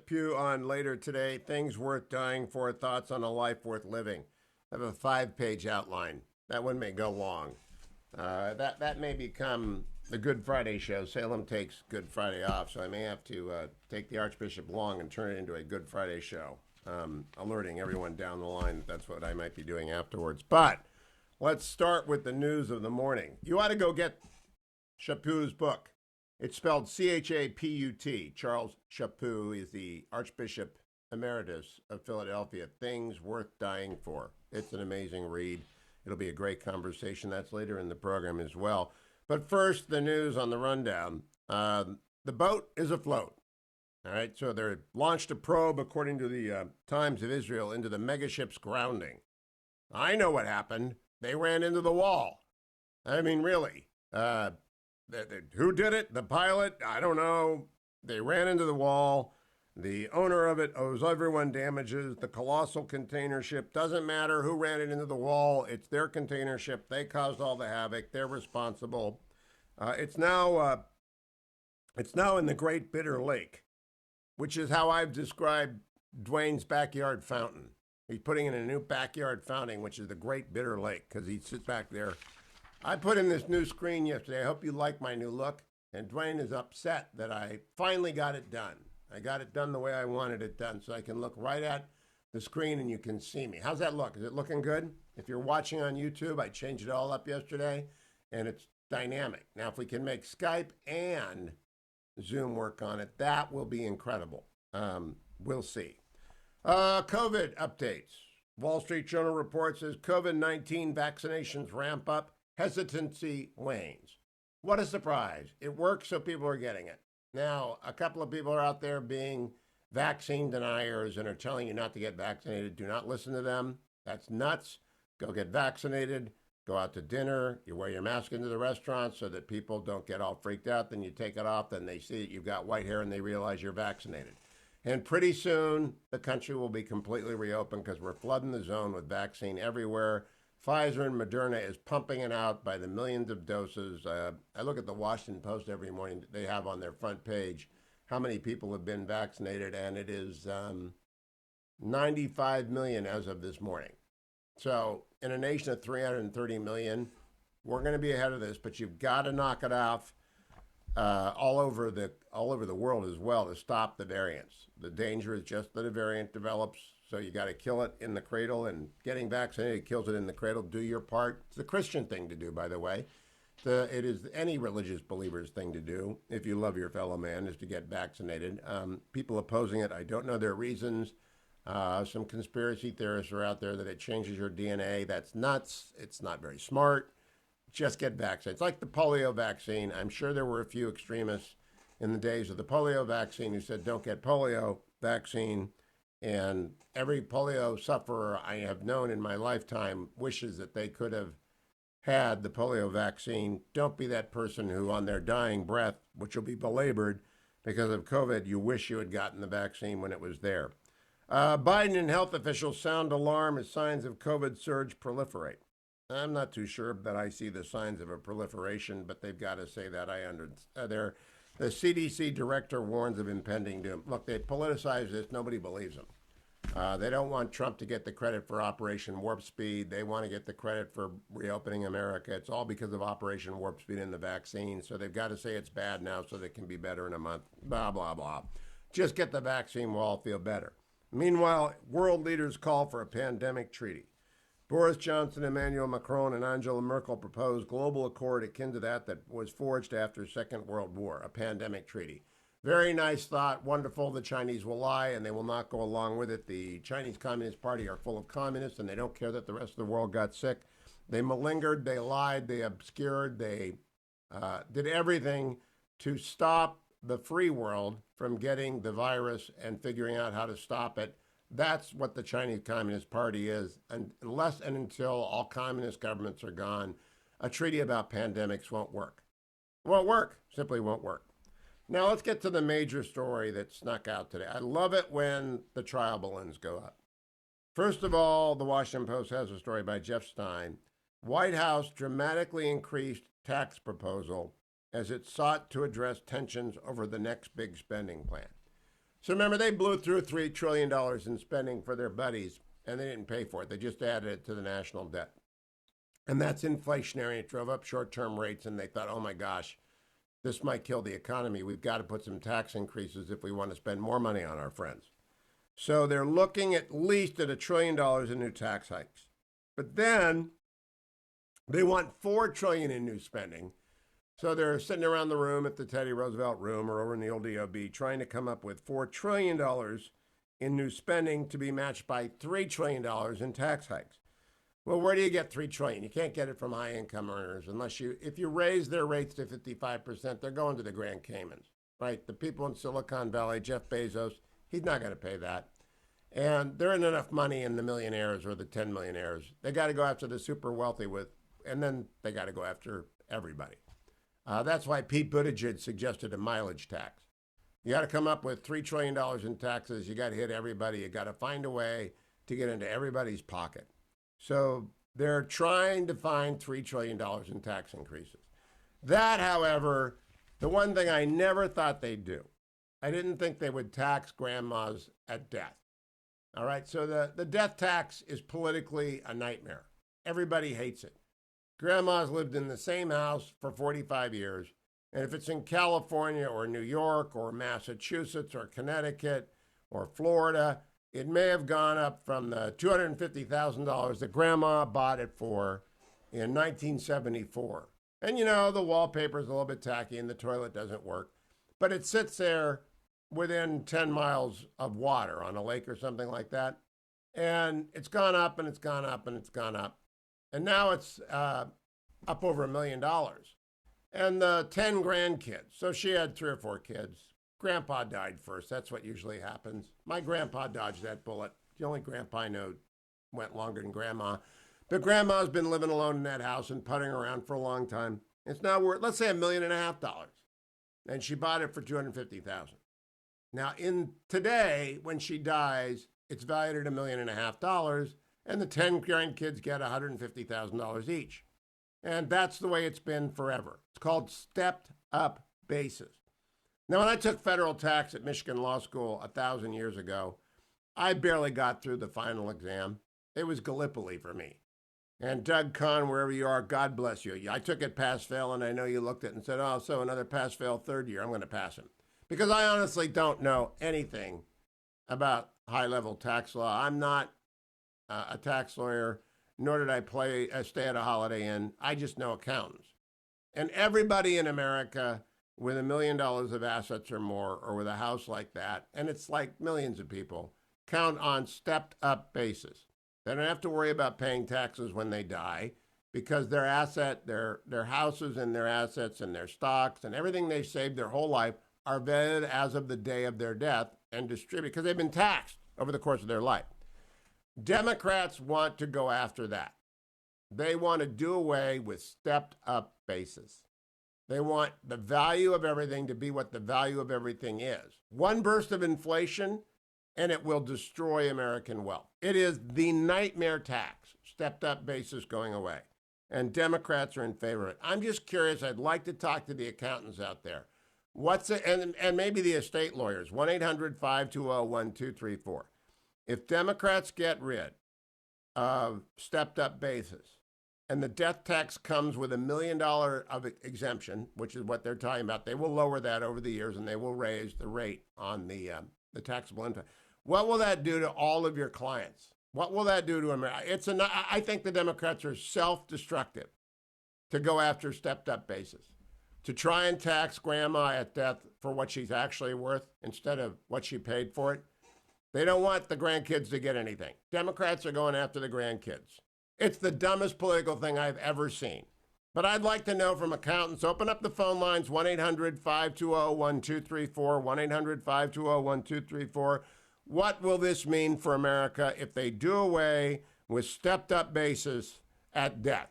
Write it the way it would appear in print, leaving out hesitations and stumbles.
Chaput on later today. Things worth dying for, thoughts on a life worth living. I have a 5-page outline. That one may go long. That may become the Good Friday show. Salem takes Good Friday off, so I may have to take the Archbishop long and turn it into a Good Friday show, alerting everyone down the line that that's what I might be doing afterwards. But let's start with the news of the morning. You ought to go get Chaput's book. It's spelled Chaput. Charles Chaput is the Archbishop Emeritus of Philadelphia. Things Worth Dying For. It's an amazing read. It'll be a great conversation. That's later in the program as well. But first, the news on the rundown. The boat is afloat. All right, so they launched a probe, according to the Times of Israel, into the megaship's grounding. I know what happened. They ran into the wall. I mean, really. Who did it? The pilot? I don't know. They ran into the wall. The owner of it owes everyone damages. The colossal container ship, doesn't matter who ran it into the wall. It's their container ship. They caused all the havoc. They're responsible. It's now in the Great Bitter Lake, which is how I've described Dwayne's backyard fountain. He's putting in a new backyard fountain, which is the Great Bitter Lake, because he sits back there. I put in this new screen yesterday. I hope you like my new look. And Dwayne is upset that I finally got it done. I got it done the way I wanted it done, so I can look right at the screen and you can see me. How's that look? Is it looking good? If you're watching on YouTube, I changed it all up yesterday, and it's dynamic. Now, if we can make Skype and Zoom work on it, that will be incredible. We'll see. COVID updates. Wall Street Journal reports as COVID-19 vaccinations ramp up, hesitancy wanes. What a surprise. It works, so people are getting it. Now, a couple of people are out there being vaccine deniers and are telling you not to get vaccinated. Do not listen to them. That's nuts. Go get vaccinated. Go out to dinner. You wear your mask into the restaurant so that people don't get all freaked out. Then you take it off. Then they see that you've got white hair and they realize you're vaccinated. And pretty soon, the country will be completely reopened because we're flooding the zone with vaccine everywhere. Pfizer and Moderna is pumping it out by the millions of doses. I look at the Washington Post every morning. They have on their front page how many people have been vaccinated, and it is 95 million as of this morning. So in a nation of 330 million, we're going to be ahead of this, but you've got to knock it off all over the world as well to stop the variants. The danger is just that a variant develops. So you got to kill it in the cradle, and getting vaccinated kills it in the cradle. Do your part. It's a Christian thing to do, by the way. It is any religious believer's thing to do, if you love your fellow man, is to get vaccinated. People opposing it, I don't know their reasons. Some conspiracy theorists are out there that it changes your DNA. That's nuts. It's not very smart. Just get vaccinated. It's like the polio vaccine. I'm sure there were a few extremists in the days of the polio vaccine who said, don't get polio vaccine. And every polio sufferer I have known in my lifetime wishes that they could have had the polio vaccine. Don't be that person who, on their dying breath, which will be belabored because of COVID, you wish you had gotten the vaccine when it was there. Biden and health officials sound alarm as signs of COVID surge proliferate. I'm not too sure that I see the signs of a proliferation, but they've got to say that. The CDC director warns of impending doom. Look, they politicize this. Nobody believes them. They don't want Trump to get the credit for Operation Warp Speed. They want to get the credit for reopening America. It's all because of Operation Warp Speed and the vaccine. So they've got to say it's bad now so they can be better in a month. Blah, blah, blah. Just get the vaccine, we'll all feel better. Meanwhile, world leaders call for a pandemic treaty. Boris Johnson, Emmanuel Macron, and Angela Merkel proposed global accord akin to that was forged after Second World War, a pandemic treaty. Very nice thought, wonderful. The Chinese will lie and they will not go along with it. The Chinese Communist Party are full of communists and they don't care that the rest of the world got sick. They malingered, they lied, they obscured, they did everything to stop the free world from getting the virus and figuring out how to stop it. That's what the Chinese Communist Party is. And unless and until all communist governments are gone, a treaty about pandemics won't work. It won't work. Simply won't work. Now let's get to the major story that snuck out today. I love it when the trial balloons go up. First of all, the Washington Post has a story by Jeff Stein. White House dramatically increased tax proposal as it sought to address tensions over the next big spending plan. So remember, they blew through $3 trillion in spending for their buddies, and they didn't pay for it. They just added it to the national debt. And that's inflationary. It drove up short-term rates, and they thought, oh my gosh, this might kill the economy. We've got to put some tax increases if we want to spend more money on our friends. So they're looking at least at $1 trillion in new tax hikes. But then they want $4 trillion in new spending. So they're sitting around the room at the Teddy Roosevelt Room or over in the old DOB trying to come up with $4 trillion in new spending to be matched by $3 trillion in tax hikes. Well, where do you get $3 trillion? You can't get it from high-income earners if you raise their rates to 55%, they're going to the Grand Caymans, right? The people in Silicon Valley, Jeff Bezos, he's not going to pay that. And there isn't enough money in the millionaires or the 10 millionaires. They got to go after the super wealthy and then they got to go after everybody. That's why Pete Buttigieg suggested a mileage tax. You got to come up with $3 trillion in taxes. You got to hit everybody. You got to find a way to get into everybody's pocket. So they're trying to find $3 trillion in tax increases. That, however, the one thing I never thought they'd do, I didn't think they would tax grandmas at death. All right, so the death tax is politically a nightmare. Everybody hates it. Grandma's lived in the same house for 45 years, and if it's in California or New York or Massachusetts or Connecticut or Florida, it may have gone up from the $250,000 that Grandma bought it for in 1974. And the wallpaper is a little bit tacky and the toilet doesn't work, but it sits there within 10 miles of water on a lake or something like that. And it's gone up and it's gone up and it's gone up. And now it's up over $1 million. And the 10 grandkids. So she had 3 or 4 kids. Grandpa died first. That's what usually happens. My grandpa dodged that bullet. The only grandpa I know went longer than Grandma. But Grandma's been living alone in that house and putting around for a long time. It's now worth, let's say, $1.5 million. And she bought it for $250,000. Now, today, when she dies, it's valued at $1.5 million. And the 10 grandkids get $150,000 each. And that's the way it's been forever. It's called stepped up basis. Now, when I took federal tax at Michigan Law School 1,000 years ago, I barely got through the final exam. It was Gallipoli for me. And Doug Kahn, wherever you are, God bless you. I took it pass-fail, and I know you looked at it and said, oh, so another pass-fail third year, I'm going to pass him. Because I honestly don't know anything about high-level tax law. I'm not a tax lawyer, nor did I stay at a Holiday Inn. I just know accountants. And everybody in America with $1 million of assets or more, or with a house like that, and it's like millions of people, count on stepped up basis. They don't have to worry about paying taxes when they die because their houses and their assets and their stocks and everything they've saved their whole life are valued as of the day of their death and distributed because they've been taxed over the course of their life. Democrats want to go after that. They want to do away with stepped up basis. They want the value of everything to be what the value of everything is. One burst of inflation, and it will destroy American wealth. It is the nightmare tax, stepped up basis going away. And Democrats are in favor of it. I'm just curious. I'd like to talk to the accountants out there. And maybe the estate lawyers, 1-800-520-1234. If Democrats get rid of stepped up basis and the death tax comes with $1 million of exemption, which is what they're talking about, they will lower that over the years and they will raise the rate on the taxable income. What will that do to all of your clients? What will that do to America? I think the Democrats are self-destructive to go after stepped up basis, to try and tax Grandma at death for what she's actually worth instead of what she paid for it. They don't want the grandkids to get anything. Democrats are going after the grandkids. It's the dumbest political thing I've ever seen. But I'd like to know from accountants. Open up the phone lines, 1-800-520-1234, 1-800-520-1234. What will this mean for America if they do away with stepped up basis at death?